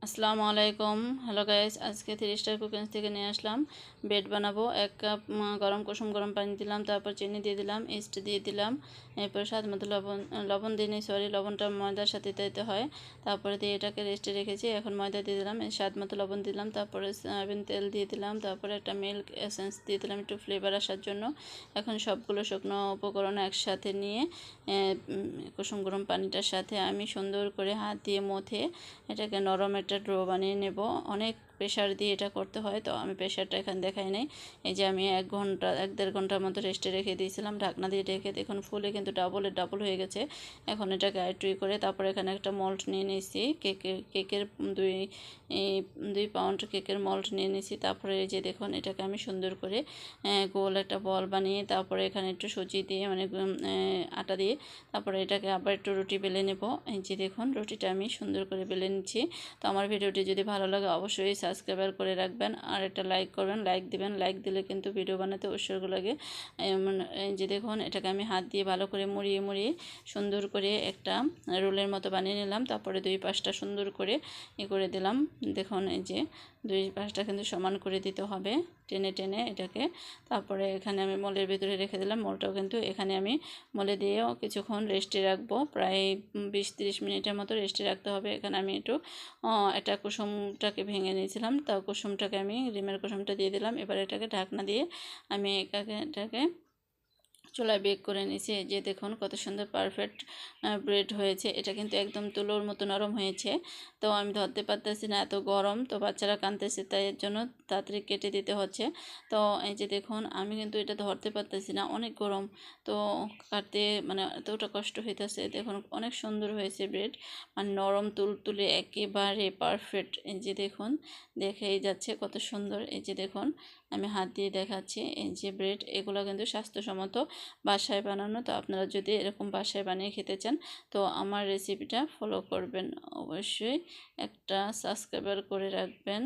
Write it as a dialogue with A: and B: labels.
A: আসসালামু আলাইকুম। Hello guys, আজকে 3 স্টার কুকিংস থেকে নিয়ে আসলাম ব্রেড বানাবো। 1 কাপ কুসুম গরম পানি দিলাম, তারপর চিনি দিয়ে দিলাম, ইস্ট দিয়ে দিলাম, এরপর স্বাদ মতো লবণ দিইনি, সরি, লবণটা ময়দার সাথে দিতে হয়। তারপরে দিয়ে এটাকে রেস্টে রেখেছি। এখন ময়দা দিয়ে দিলাম, স্বাদ মতো লবণ দিলাম, তারপরে সয়াবিন তেল দিয়ে দিলাম, তারপরে একটা মিল্ক এসেন্স দিয়ে দিলাম একটু ফ্লেভার আসার জন্য। এখন সবগুলো শুকনো উপকরণ একসাথে নিয়ে কুসুম গরম পানিটার সাথে আমি সুন্দর করে হাত দিয়ে মথে এটাকে নরম একটা ডো বানিয়ে নেব। অনেক প্রেশার দিয়ে এটা করতে হয়, তো আমি প্রেশারটা এখানে দেখাই নাই। এই যে আমি 1-1.5 ঘন্টার মতো রেস্টে রেখে দিয়েছিলাম ঢাকনা দিয়ে ঢেকে। দেখুন ফুলে কিন্তু ডাবল হয়ে গেছে। এখন এটাকে আইটুই করে তারপরে এখানে একটা মল্ট নিয়ে নিয়েছি, কেকের 2 পাউন্ড কেকের মল্ট নিয়ে নিয়েছি। তারপরে এই যে দেখুন এটাকে আমি সুন্দর করে গোল একটা বল বানিয়ে তারপরে এখানে একটু সুজি দিয়ে মানে আটা দিয়ে তারপরে এটাকে আবার একটু রুটি বেলে নেব। এই যে দেখুন রুটিটা আমি সুন্দর করে বেলে নিচ্ছি। তো আমার ভিডিওটি যদি ভালো লাগে অবশ্যই সাবস্ক্রাইব করে রাখবেন আর একটা লাইক করবেন, লাইক দিবেন। লাইক দিলে কিন্তু ভিডিও বানাতে উৎসর্গ লাগে। এই যে দেখুন এটাকে আমি হাত দিয়ে ভালো করে মুড়িয়ে সুন্দর করে একটা রোলের মতো বানিয়ে নিলাম। তারপরে 2 পাশটা সুন্দর করে করে দিলাম। দেখুন এই যে 2 পাশটা কিন্তু সমান করে দিতে হবে, টেনে এটাকে। তারপরে এখানে আমি মলের ভিতরে রেখে দিলাম। মলটাও কিন্তু এখানে আমি মলে দিয়েও কিছুক্ষণ রেস্টে রাখবো, প্রায় 20-30 মিনিটের মতো রেস্টে রাখতে হবে। এখানে আমি একটু একটা কুসুমটাকে ভেঙে নিয়েছিলাম, তা কুসুমটাকে আমি ডিমের কুসুমটা দিয়ে দিলাম। এবার এটাকে ঢাকনা দিয়ে আমি এটাকে চুলায় বেক করে নিয়েছি। যে দেখুন কত সুন্দর পারফেক্ট ব্রেড হয়েছে। এটা কিন্তু একদম তুলোর মতো নরম হয়েছে। তো আমি ধরতে পারতেছি না, এত গরম, তো বাচ্চারা কাঁদতেছে, তাই এর জন্য তাড়াতাড়ি কেটে দিতে হচ্ছে। তো এই যে দেখুন আমি কিন্তু এটা ধরতে পারতেছি না, অনেক গরম, তো কাটতে মানে এতটা কষ্ট হইতেছে। দেখুন অনেক সুন্দর হয়েছে ব্রেড, মানে নরম তুলতুলে একেবারে পারফেক্ট। এই যে দেখুন দেখেই যাচ্ছে কত সুন্দর। এই যে দেখুন আমি হাত দিয়ে দেখাচ্ছি। এই যে ব্রেড, এগুলো কিন্তু স্বাস্থ্যসম্মত, বাসায় বানানো। তো আপনারা যদি এরকম বাসায় বানিয়ে খেতে চান তো আমার রেসিপিটা ফলো করবেন, অবশ্যই একটা সাবস্ক্রাইবার করে রাখবেন।